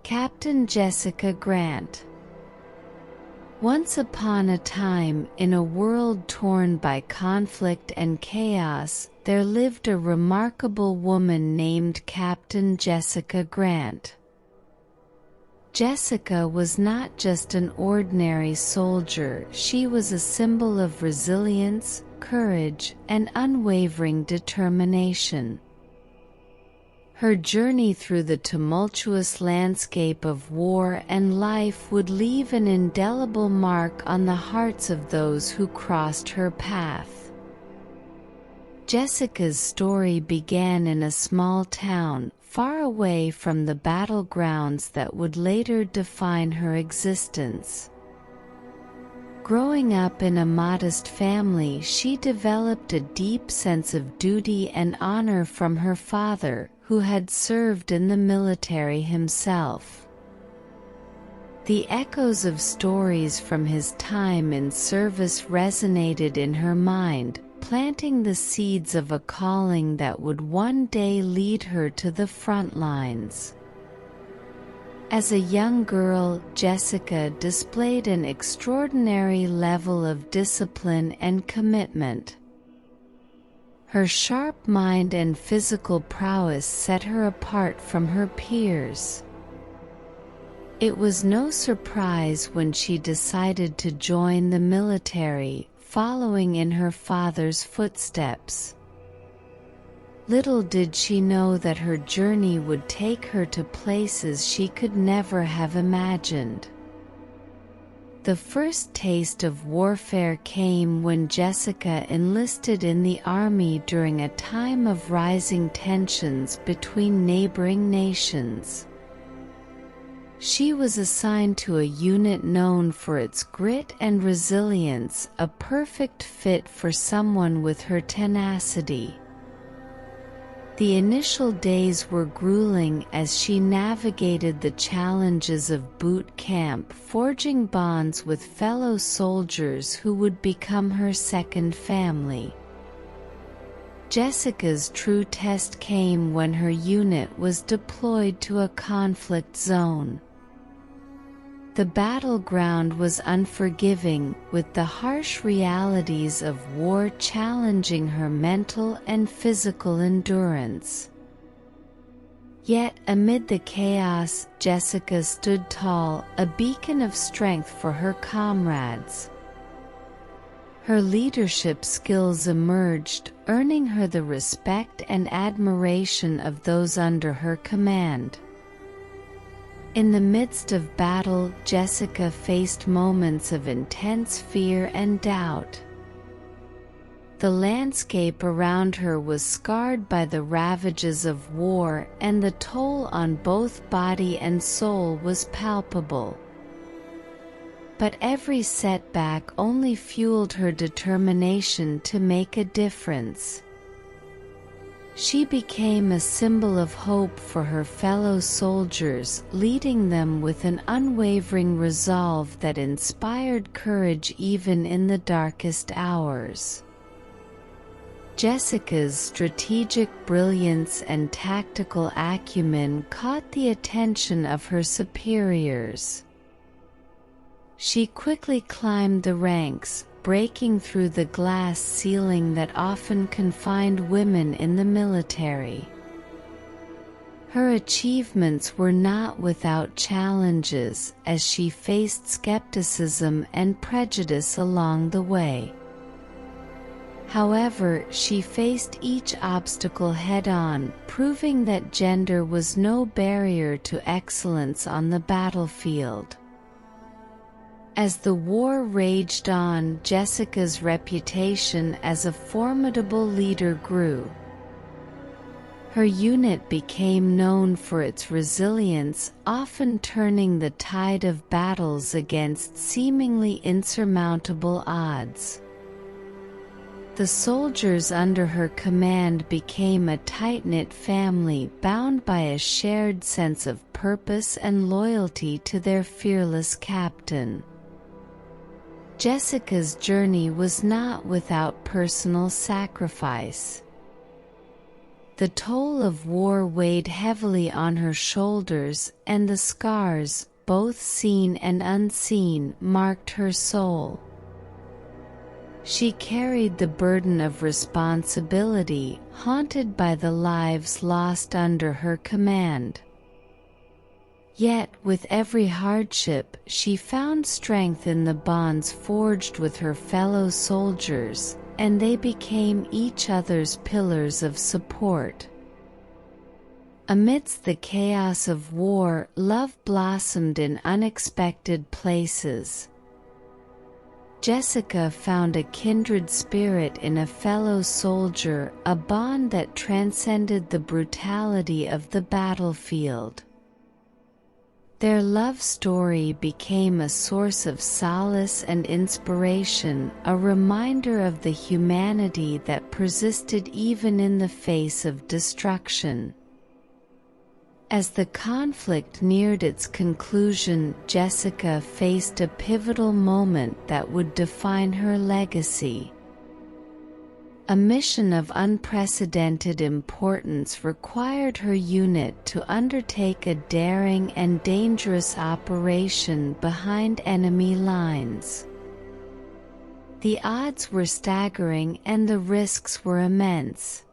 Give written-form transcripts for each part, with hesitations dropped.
Captain Jessica Grant. Once upon a time, in a world torn by conflict and chaos, there lived a remarkable woman named Captain Jessica Grant. Jessica was not just an ordinary soldier, she was a symbol of resilience, courage, and unwavering determination. Her journey through the tumultuous landscape of war and life would leave an indelible mark on the hearts of those who crossed her path. Jessica's story began in a small town, far away from the battlegrounds that would later define her existence. Growing up in a modest family, she developed a deep sense of duty and honor from her father, who had served in the military himself. The echoes of stories from his time in service resonated in her mind, planting the seeds of a calling that would one day lead her to the front lines. As a young girl, Jessica displayed an extraordinary level of discipline and commitment. Her sharp mind and physical prowess set her apart from her peers. It was no surprise when she decided to join the military, following in her father's footsteps. Little did she know that her journey would take her to places she could never have imagined. The first taste of warfare came when Jessica enlisted in the army during a time of rising tensions between neighboring nations. She was assigned to a unit known for its grit and resilience, a perfect fit for someone with her tenacity. The initial days were grueling as she navigated the challenges of boot camp, forging bonds with fellow soldiers who would become her second family. Jessica's true test came when her unit was deployed to a conflict zone. The battleground was unforgiving, with the harsh realities of war challenging her mental and physical endurance. Yet, amid the chaos, Jessica stood tall, a beacon of strength for her comrades. Her leadership skills emerged, earning her the respect and admiration of those under her command. In the midst of battle, Jessica faced moments of intense fear and doubt. The landscape around her was scarred by the ravages of war, and the toll on both body and soul was palpable. But every setback only fueled her determination to make a difference. She became a symbol of hope for her fellow soldiers, leading them with an unwavering resolve that inspired courage even in the darkest hours. Jessica's strategic brilliance and tactical acumen caught the attention of her superiors. She quickly climbed the ranks, breaking through the glass ceiling that often confined women in the military. Her achievements were not without challenges, as she faced skepticism and prejudice along the way. However, she faced each obstacle head-on, proving that gender was no barrier to excellence on the battlefield. As the war raged on, Jessica's reputation as a formidable leader grew. Her unit became known for its resilience, often turning the tide of battles against seemingly insurmountable odds. The soldiers under her command became a tight-knit family bound by a shared sense of purpose and loyalty to their fearless captain. Jessica's journey was not without personal sacrifice. The toll of war weighed heavily on her shoulders, and the scars, both seen and unseen, marked her soul. She carried the burden of responsibility, haunted by the lives lost under her command. Yet, with every hardship, she found strength in the bonds forged with her fellow soldiers, and they became each other's pillars of support. Amidst the chaos of war, love blossomed in unexpected places. Jessica found a kindred spirit in a fellow soldier, a bond that transcended the brutality of the battlefield. Their love story became a source of solace and inspiration, a reminder of the humanity that persisted even in the face of destruction. As the conflict neared its conclusion, Jessica faced a pivotal moment that would define her legacy. A mission of unprecedented importance required her unit to undertake a daring and dangerous operation behind enemy lines. The odds were staggering and the risks were immense.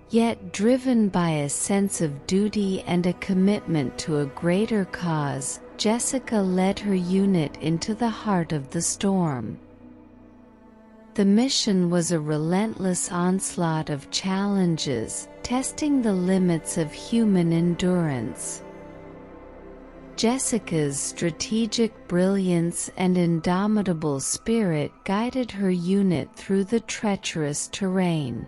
Yet, driven by a sense of duty and a commitment to a greater cause, Jessica led her unit into the heart of the storm. The mission was a relentless onslaught of challenges, testing the limits of human endurance. Jessica's strategic brilliance and indomitable spirit guided her unit through the treacherous terrain.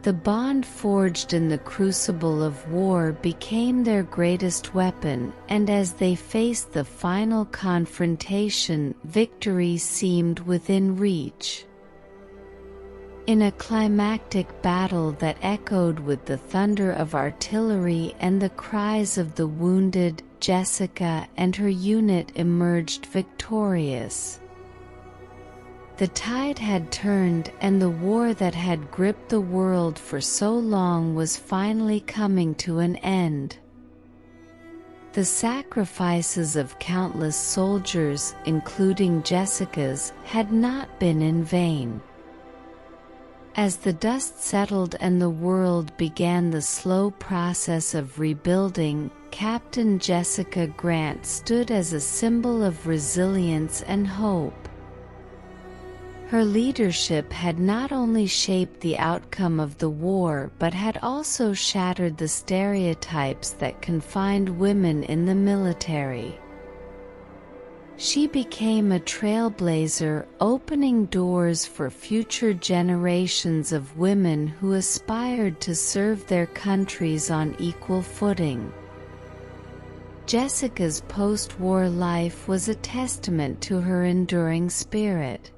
The bond forged in the crucible of war became their greatest weapon, and as they faced the final confrontation, victory seemed within reach. In a climactic battle that echoed with the thunder of artillery and the cries of the wounded, Jessica and her unit emerged victorious. The tide had turned, and the war that had gripped the world for so long was finally coming to an end. The sacrifices of countless soldiers, including Jessica's, had not been in vain. As the dust settled and the world began the slow process of rebuilding, Captain Jessica Grant stood as a symbol of resilience and hope. Her leadership had not only shaped the outcome of the war but had also shattered the stereotypes that confined women in the military. She became a trailblazer, opening doors for future generations of women who aspired to serve their countries on equal footing. Jessica's post-war life was a testament to her enduring spirit.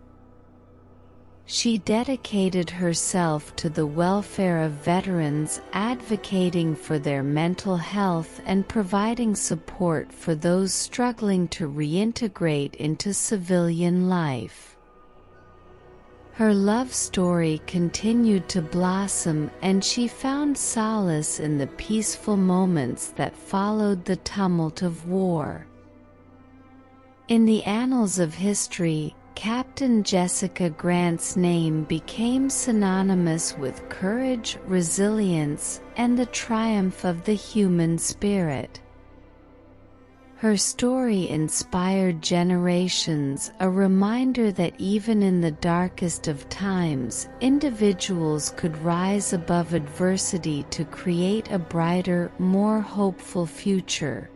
She dedicated herself to the welfare of veterans, advocating for their mental health and providing support for those struggling to reintegrate into civilian life. Her love story continued to blossom, and she found solace in the peaceful moments that followed the tumult of war. In the annals of history, Captain Jessica Grant's name became synonymous with courage, resilience, and the triumph of the human spirit. Her story inspired generations, a reminder that even in the darkest of times, individuals could rise above adversity to create a brighter, more hopeful future.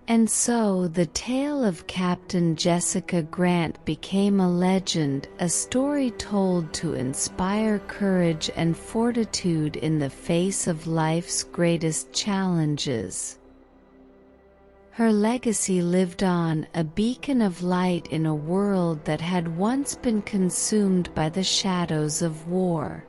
And so the tale of Captain Jessica Grant became a legend, a story told to inspire courage and fortitude in the face of life's greatest challenges. Her legacy lived on, a beacon of light in a world that had once been consumed by the shadows of war.